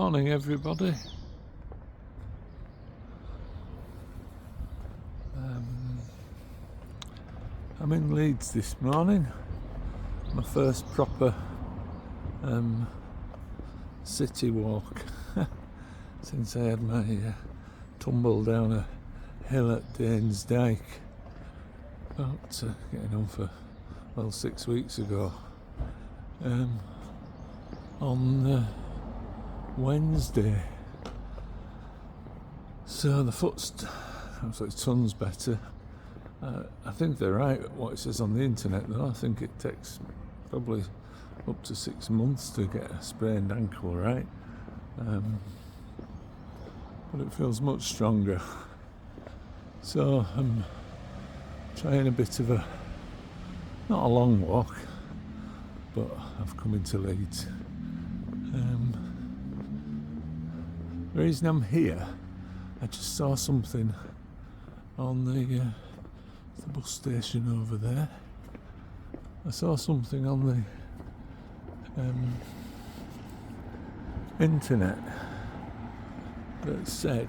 Morning everybody. I'm in Leeds this morning. My first proper city walk since I had my tumble down a hill at Danes Dyke about getting on for 6 weeks ago. On Wednesday, so the foot's absolutely tons better. I think they're right what it says on the internet though. I think it takes probably up to 6 months to get a sprained ankle right, but it feels much stronger, so I'm trying a bit of not a long walk, but I've come into Leeds. The reason I'm here, I just saw something on the bus station over there. I saw something on the internet that said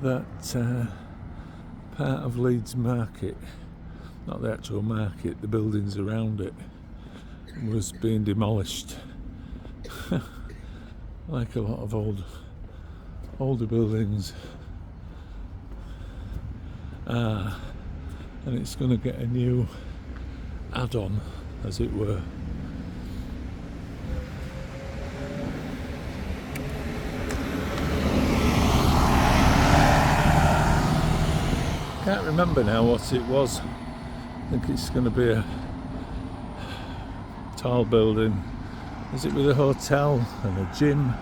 that part of Leeds Market, not the actual market, the buildings around it, was being demolished. Like a lot of older buildings are, and it's going to get a new add-on, as it were. Can't remember now what it was. I think it's going to be a tall building. Is it with a hotel and a gym?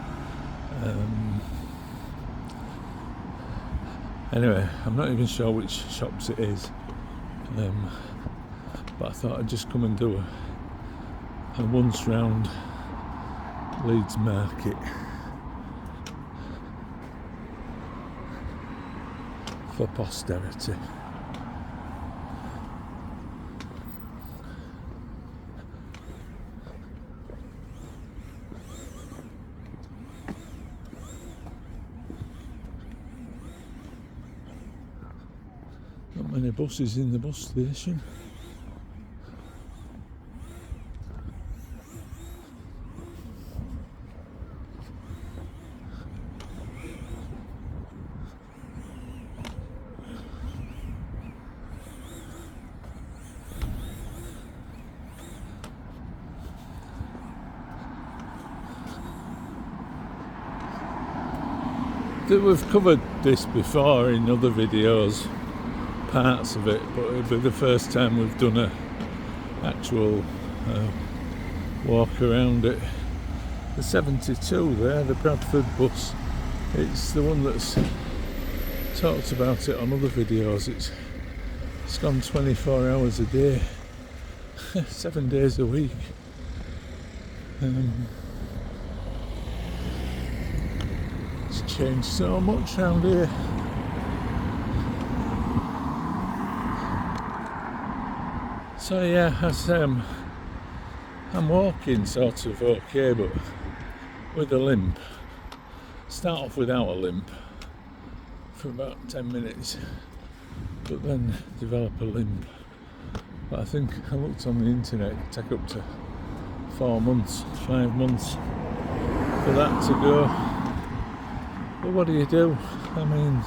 Anyway, I'm not even sure which shops it is, but I thought I'd just come and do a once round Leeds Market for posterity. Not many buses in the bus station. We've covered this before in other videos, parts of it, but it'll be the first time we've done a actual walk around it. The 72 there, the Bradford bus, it's the one that's talked about it on other videos. It's gone 24 hours a day, 7 days a week. Changed so much around here. So yeah, I'm walking sort of okay, but with a limp. Start off without a limp for about 10 minutes, but then develop a limp. But I think I looked on the internet, it take up to 4 months, 5 months for that to go. But what do you do? I mean,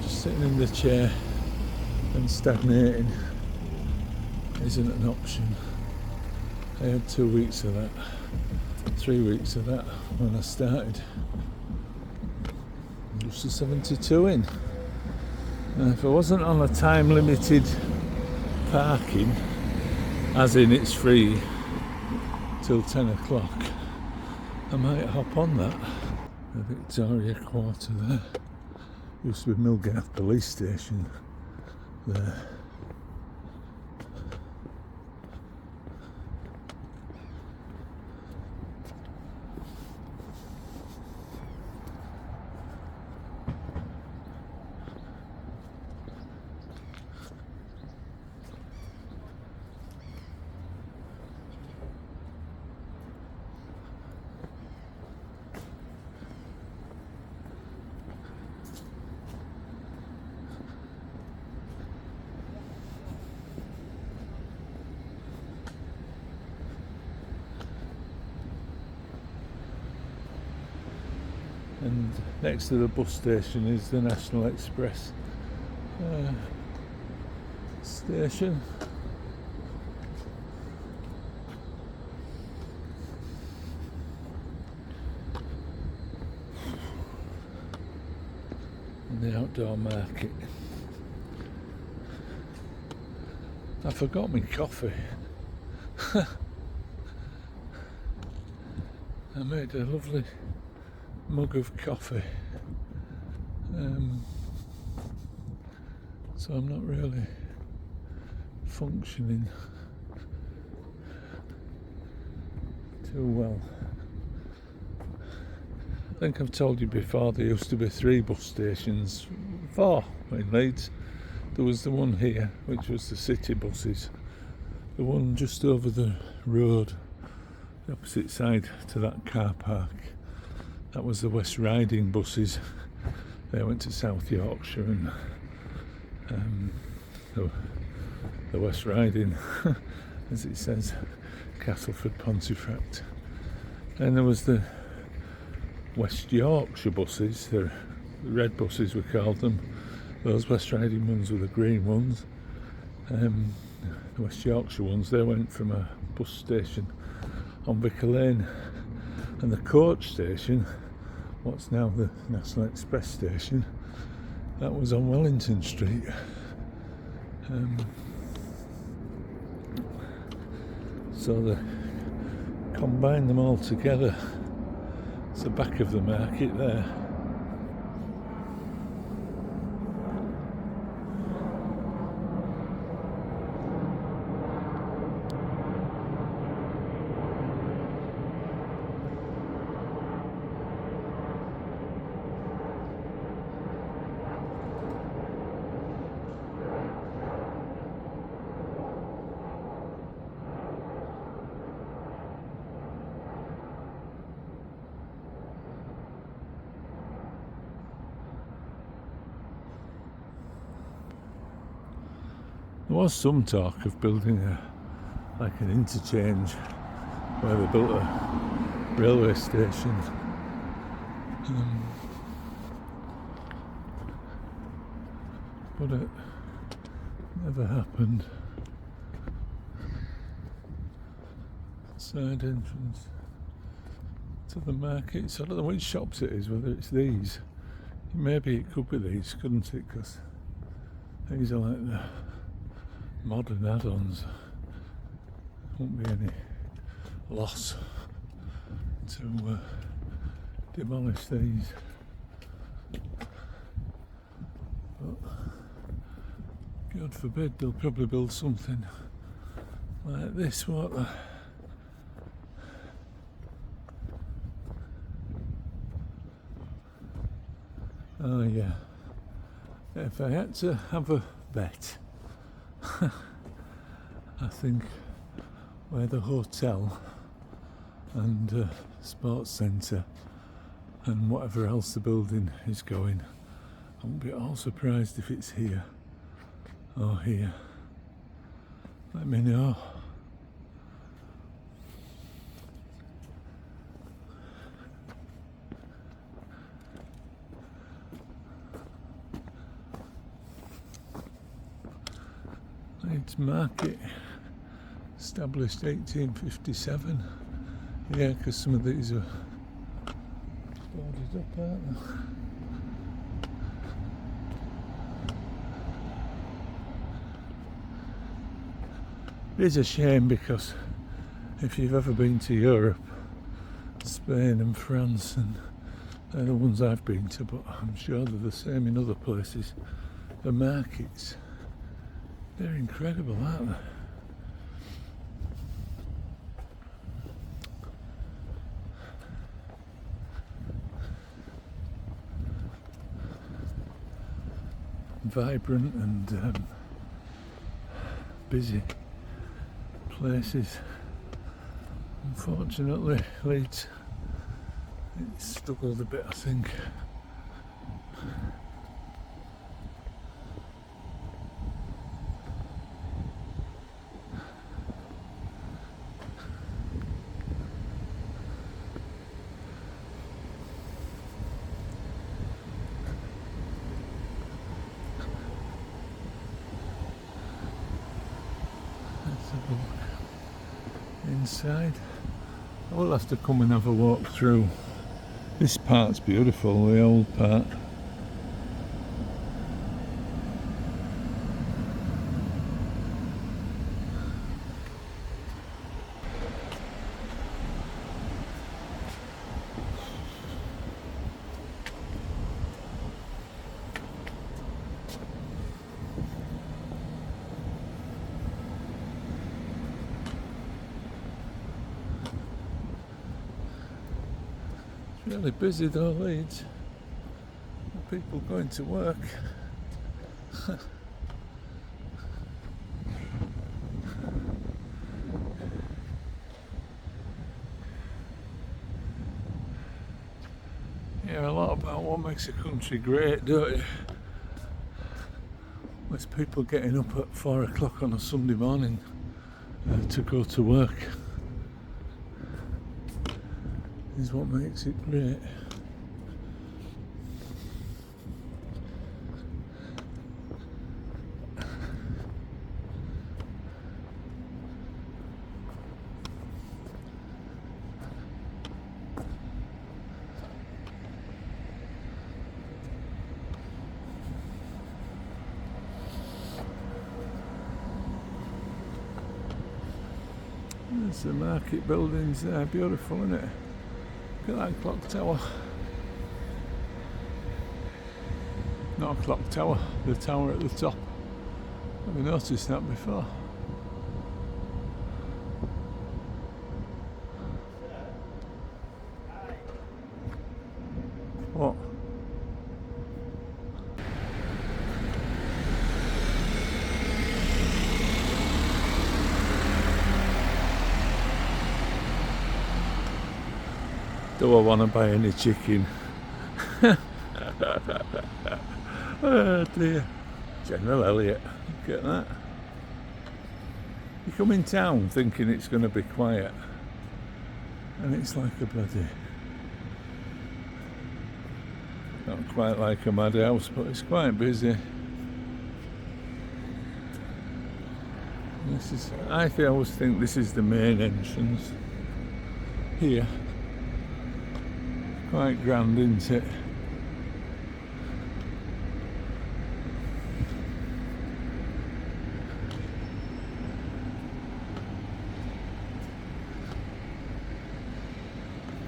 just sitting in the chair and stagnating isn't an option. I had 2 weeks of that, 3 weeks of that when I started. Just a 72 in. And if I wasn't on a time limited parking, as in it's free till 10 o'clock, I might hop on that. The Victoria Quarter there. Used to be Millgath Police Station there. and next to the bus station is the National Express station. And the outdoor market. I forgot my coffee. I made a lovely mug of coffee, so I'm not really functioning too well. I think I've told you before there used to be 3 bus stations, 4 in Leeds. There was the one here, which was the city buses, the one just over the road, the opposite side to that car park. That was the West Riding buses. They went to South Yorkshire, and the West Riding, as it says, Castleford Pontefract. And there was the West Yorkshire buses, the red buses we called them. Those West Riding ones were the green ones. The West Yorkshire ones, they went from a bus station on Vicar Lane, and the coach station, what's now the National Express station, that was on Wellington Street. So they combined them all together. It's the back of the market there. There was some talk of building an interchange where they built a railway station. But it never happened. Side entrance to the market. So I don't know which shops it is, whether it's these. Maybe it could be these, couldn't it? Because these are like the modern add-ons. Won't be any loss to demolish these. But God forbid, they'll probably build something like this, won't they? Oh yeah, if I had to have a bet, I think where the hotel and sports centre and whatever else the building is going, I won't be at all surprised if it's here or here. Let me know. Leeds Market, established 1857. Yeah, because some of these are boarded up, aren't they? It is a shame, because if you've ever been to Europe, Spain and France, and they're the ones I've been to, but I'm sure they're the same in other places, the markets, they're incredible, aren't they? Vibrant and busy places. Unfortunately, Leeds, it struggled a bit, I think. inside. I will have to come and have a walk through. This part's beautiful, the old part. Really busy though, Leeds. People going to work. Yeah, a lot about what makes a country great, don't you? There's people getting up at 4 o'clock on a Sunday morning to go to work. Is what makes it great. There's the market buildings there, beautiful, isn't it? Look at that clock tower. Not a clock tower, the tower at the top. Have you noticed that before? What? Do I want to buy any chicken? Oh dear. General Elliot, look at that. You come in town thinking it's going to be quiet, and it's like a bloody... not quite like a madhouse, but it's quite busy. This is... I always think this is the main entrance here. Quite grand, isn't it?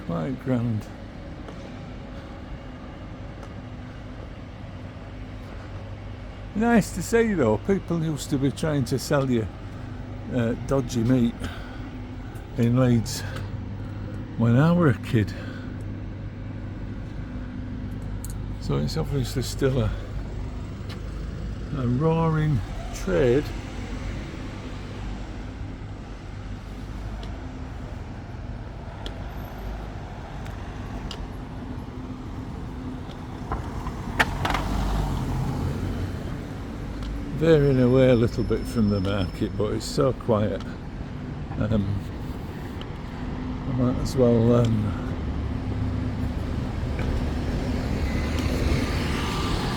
Quite grand. Nice to see though, people used to be trying to sell you dodgy meat in Leeds when I were a kid. So it's obviously still a roaring trade. Veering away a little bit from the market, but it's so quiet. I might as well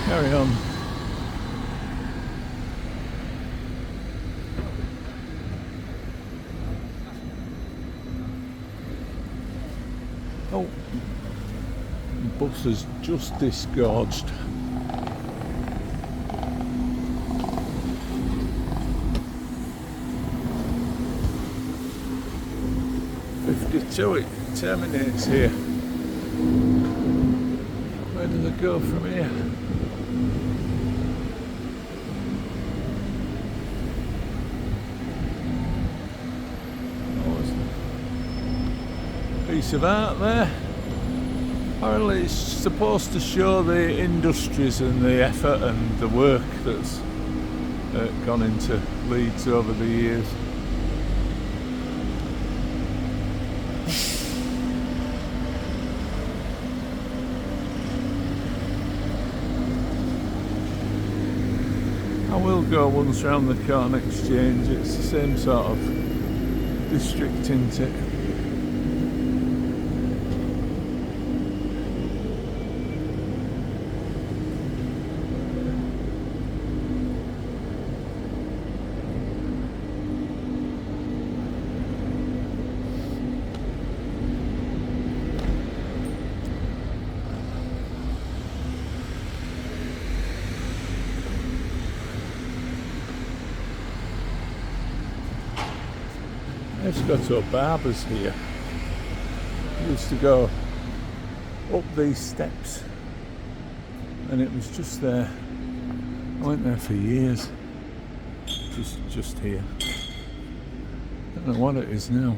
carry on. Oh, the bus has just disgorged. It terminates here. Where does it go from here? Oh, piece of art there. Apparently it's supposed to show the industries and the effort and the work that's gone into Leeds over the years. I will go once round the Corn Exchange. It's the same sort of district, isn't it? Let's go to a Barbers here. I used to go up these steps and it was just there. I went there for years. Just here. Don't know what it is now.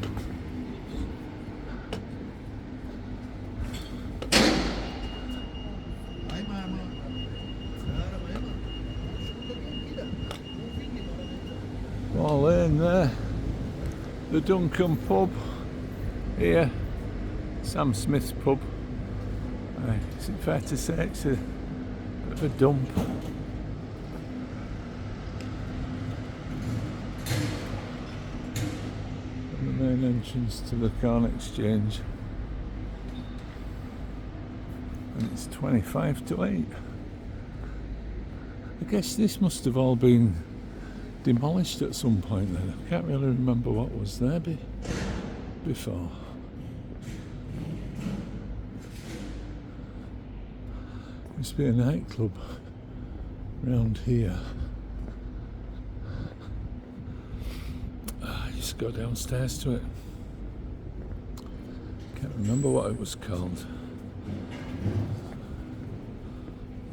All in there. The Duncan pub here. Sam Smith's pub. Is it fair to say it's a bit of a dump? And the main entrance to the Corn Exchange. And it's 25 to 8. I guess this must have all been demolished at some point then. I can't really remember what was there before. Used to be a nightclub around here. I used to go downstairs to it. Can't remember what it was called.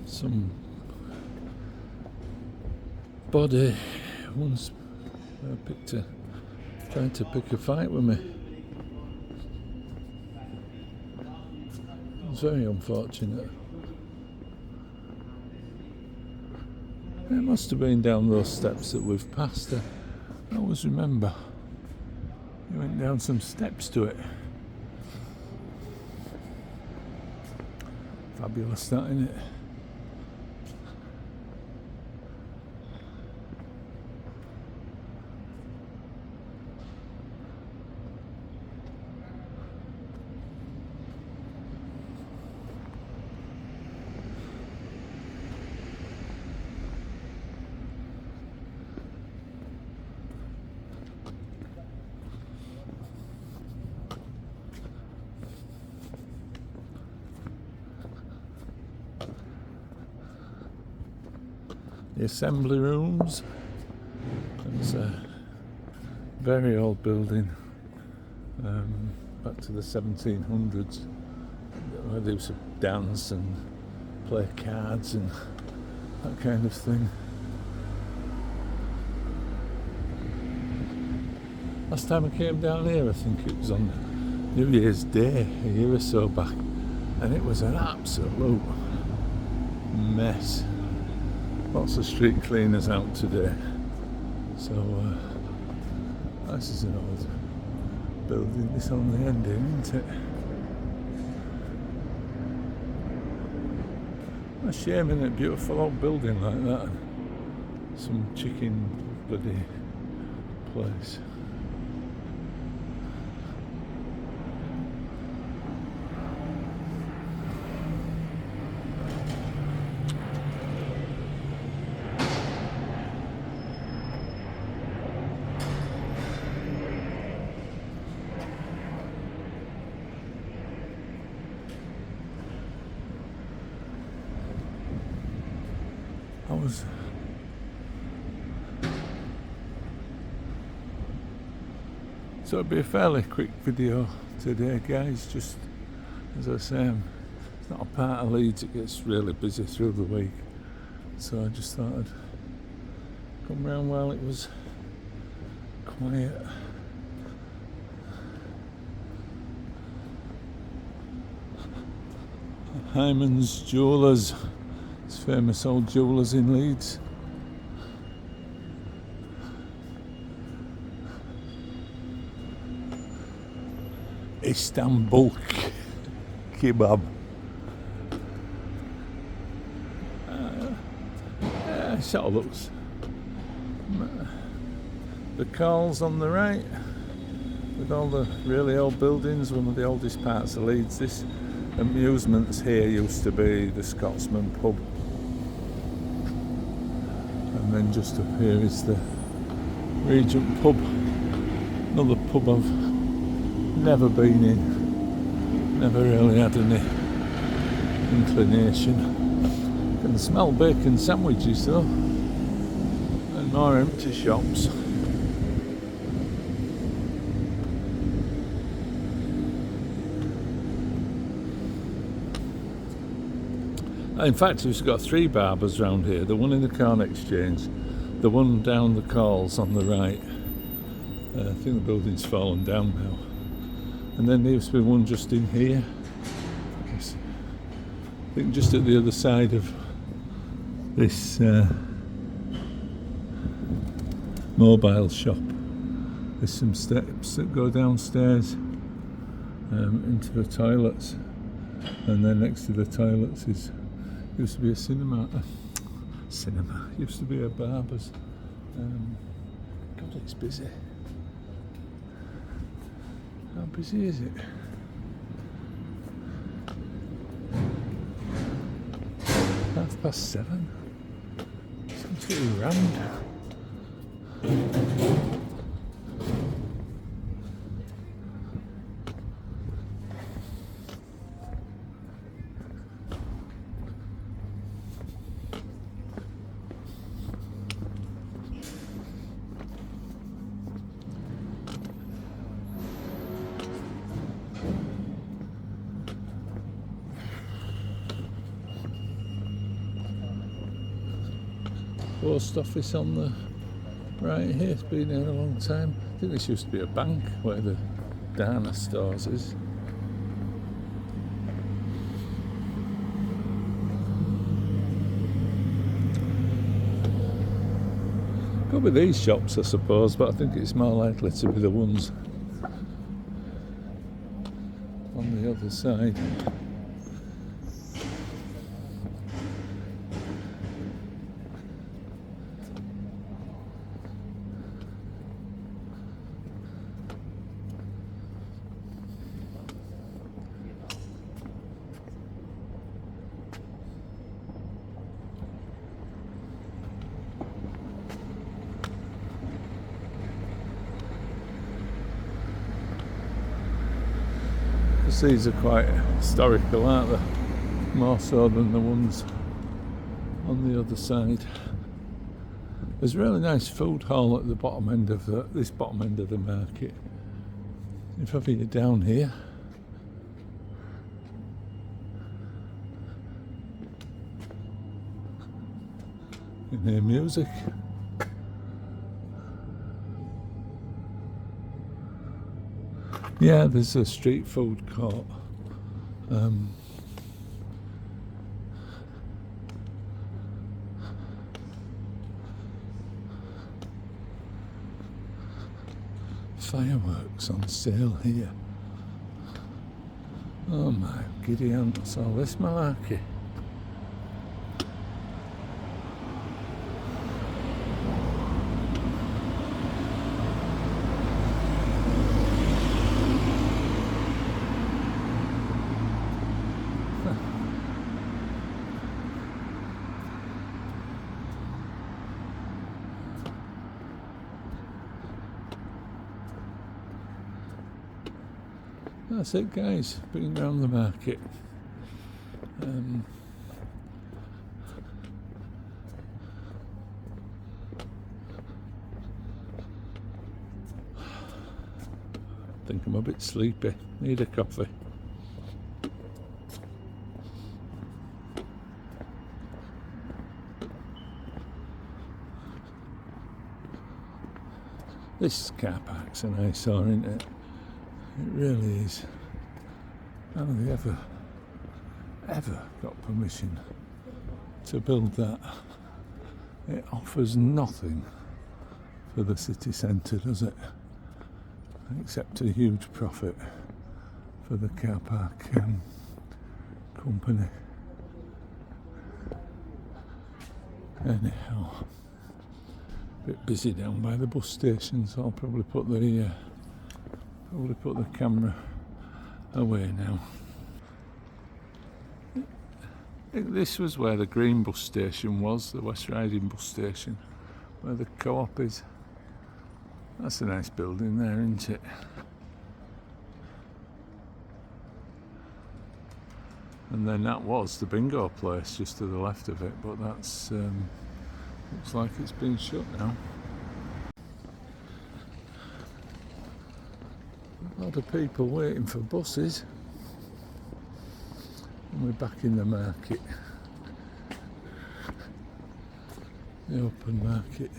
Some body once tried to pick a fight with me. It was very unfortunate. It must have been down those steps that we've passed. I always remember. We went down some steps to it. Fabulous, that, isn't it? The assembly rooms. It's a very old building, back to the 1700s, where they used to dance and play cards and that kind of thing. Last time I came down here, I think it was on New Year's Day, a year or so back, and it was an absolute mess. Lots of street cleaners out today. So this is an old building. This on the ending, isn't it? A shame, isn't it? Beautiful old building like that. Some chicken bloody place. So it'll be a fairly quick video today, guys. Just as I say, it's not a part of Leeds, it gets really busy through the week. So I just thought I'd come round while it was quiet. Hyman's Jewellers, it's famous old jewellers in Leeds. Istanbul kebab. It sort of looks. The Carls on the right, with all the really old buildings, one of the oldest parts of Leeds. This amusements here used to be the Scotsman pub, and then just up here is the Regent pub, another pub I've never been in, never really had any inclination. Can smell bacon sandwiches though, and more empty shops. In fact, we've got 3 Barbers round here. The one in the Corn Exchange, the one down the Calls on the right. I think the building's fallen down now. And then there used to be one just in here. I think just at the other side of this mobile shop. There's some steps that go downstairs into the toilets. And then next to the toilets used to be a cinema. Used to be a Barbers. God, it's busy. How busy is it? 7:30. Seems to be rammed. Post office on the right here. It's been here a long time. I think this used to be a bank where the Dana stores is. Could be these shops, I suppose, but I think it's more likely to be the ones on the other side. These are quite historical, aren't they? More so than the ones on the other side. There's a really nice food hall at the bottom end of this bottom end of the market. If ever you're down here, you can hear music. Yeah, there's a street food court. Fireworks on sale here. Oh my giddy aunt, what's all this malarkey? That's it, guys, been around the market. I think I'm a bit sleepy, need a coffee. This car park's an eyesore, isn't it? It really is. How have they ever got permission to build that? It offers nothing for the city centre, does it? Except a huge profit for the car park company. Anyhow, a bit busy down by the bus station, so I'll probably put the camera away now. I think this was where the green bus station was, the West Riding bus station, where the co-op is. That's a nice building there, isn't it? And then that was the bingo place just to the left of it, but that's looks like it's been shut now. A lot of people waiting for buses, and we're back in the market. the open market.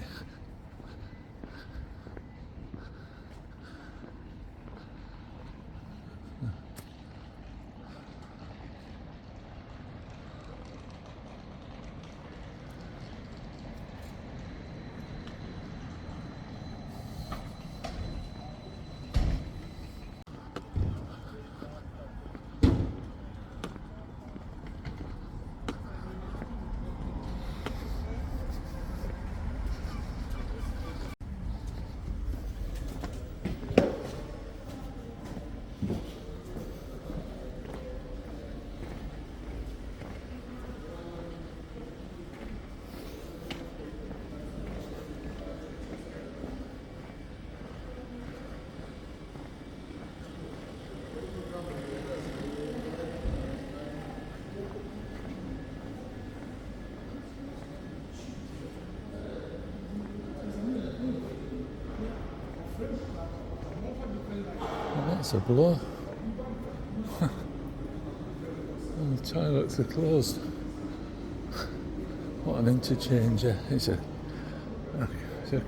That's a blow. And the toilets are closed. What an interchanger. It's a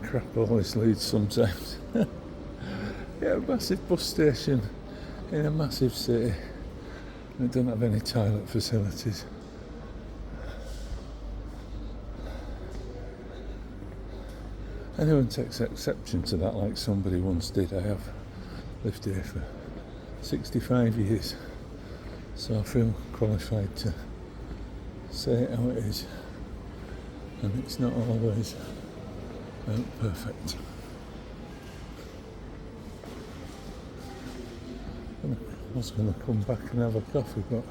crap hole, this Leeds sometimes. Yeah, a massive bus station in a massive city. And it doesn't have any toilet facilities. Anyone takes exception to that, like somebody once did. I have lived here for 65 years, so I feel qualified to say it how it is, and it's not always perfect. I was going to come back and have a coffee, but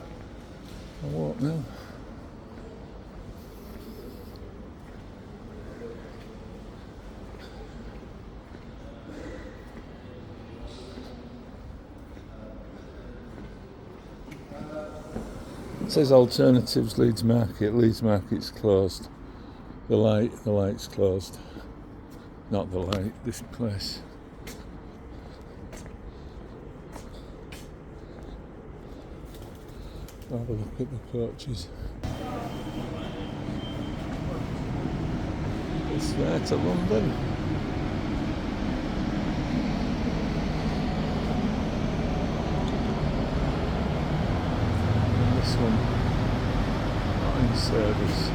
I won't now. It says alternatives Leeds Market. Leeds Market's closed. The light's closed. Not the light, this place. Have a look at the coaches. It's there to London. This one not in service.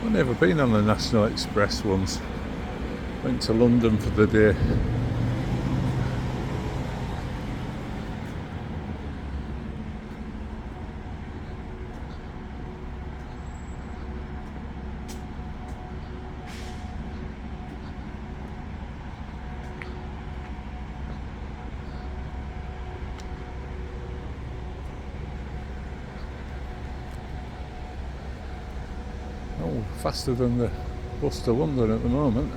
I've never been on the National Express once. Went to London for the day. Oh, faster than the bus to London at the moment.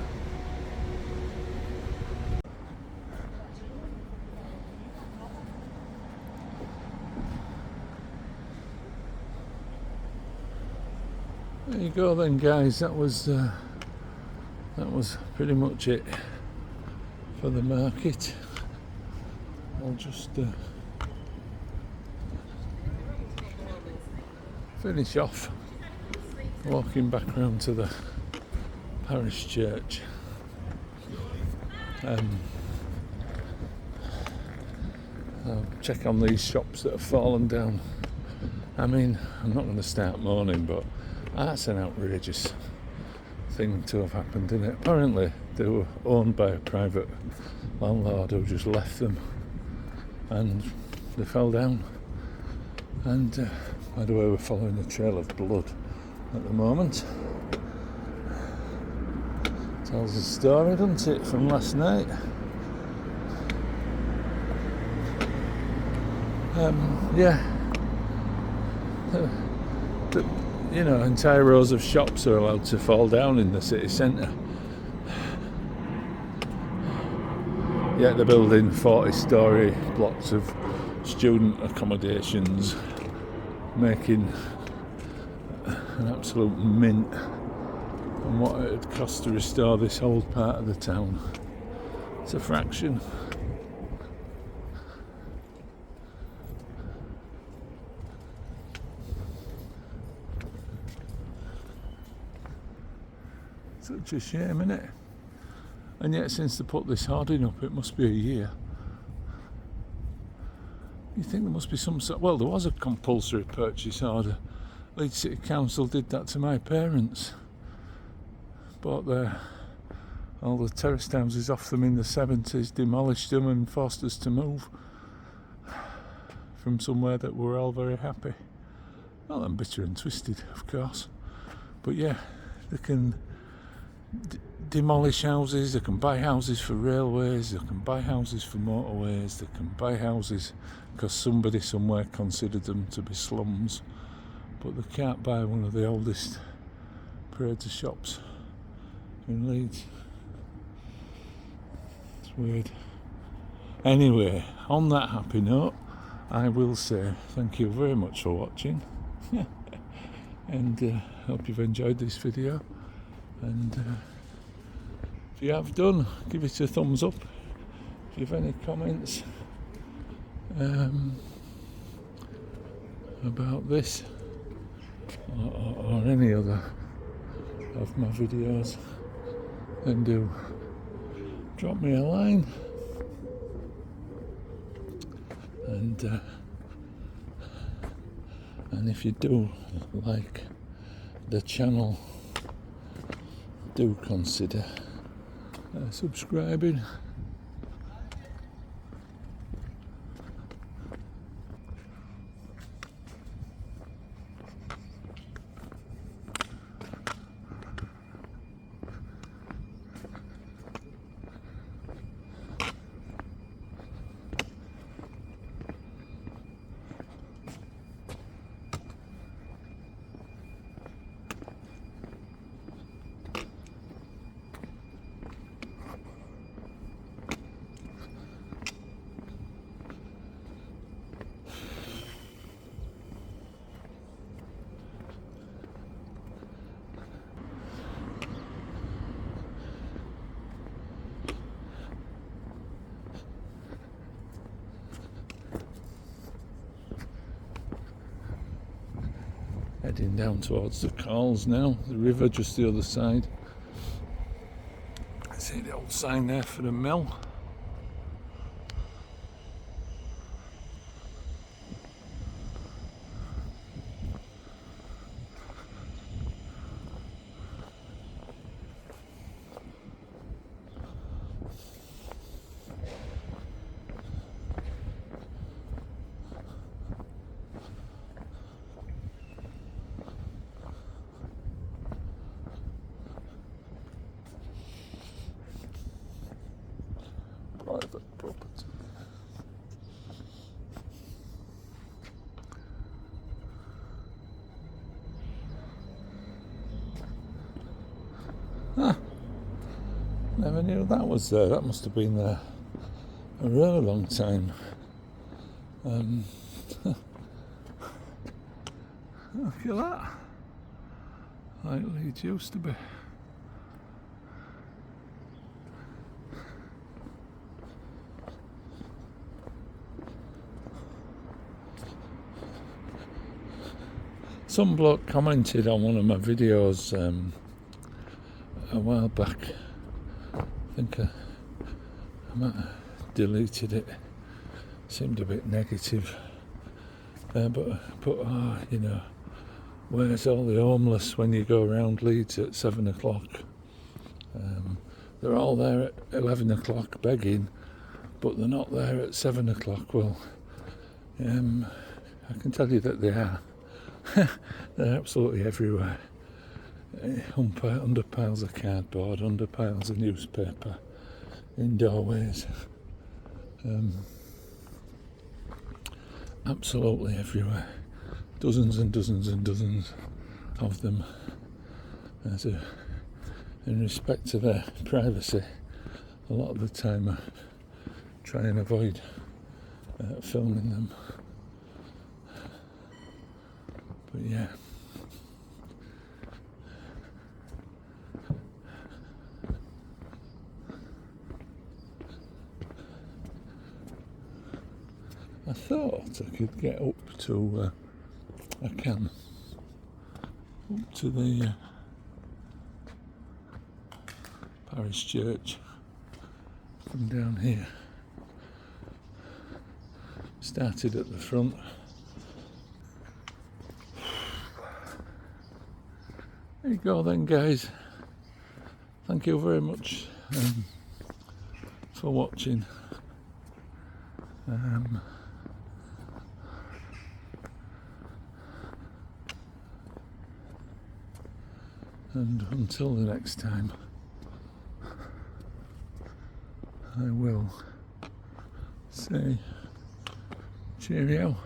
There you go then, guys. That was pretty much it for the market. I'll just finish off walking back round to the parish church. I'll check on these shops that have fallen down. I mean, I'm not going to start moaning, but that's an outrageous thing to have happened, isn't it? Apparently they were owned by a private landlord who just left them and they fell down, and by the way, we're following a trail of blood at the moment. Tells a story, doesn't it, from last night? Entire rows of shops are allowed to fall down in the city centre. Yet they're building 40-storey blocks of student accommodations, making an absolute mint, and what it would cost to restore this whole part of the town. It's a fraction. Such a shame, innit? And yet since they put this hoarding up, it must be a year. You think there must be some sort... Well, there was a compulsory purchase order. Leeds City Council did that to my parents. Bought all the terraced houses off them in the 70s, demolished them and forced us to move from somewhere that we're all very happy. Well, I'm bitter and twisted, of course. But yeah, they can demolish houses, they can buy houses for railways, they can buy houses for motorways, they can buy houses because somebody somewhere considered them to be slums, but they can't buy one of the oldest parades of shops in Leeds. It's weird. Anyway, on that happy note, I will say thank you very much for watching and hope you've enjoyed this video. And if you have done, give it a thumbs up. If you have any comments about this or any other of my videos, then do drop me a line. And if you do like the channel, do consider subscribing. Heading down towards the Calls now, the river just the other side. I see the old sign there for the mill. Private property. Never knew that was there. That must have been there a really long time. Look at that. Like Leeds used to be. Some bloke commented on one of my videos a while back. I think I might have deleted it. Seemed a bit negative. But you know, where's all the homeless when you go around Leeds at 7 o'clock? They're all there at 11 o'clock begging, but they're not there at 7 o'clock. Well, I can tell you that they are. They're absolutely everywhere. Under piles of cardboard, under piles of newspaper, in doorways. Absolutely everywhere. Dozens and dozens and dozens of them. In respect to their privacy, a lot of the time I try and avoid filming them. But yeah, thought I could get up to, I can, up to the parish church from down here. Started at the front. There you go then, guys. Thank you very much for watching. And until the next time, I will say cheerio.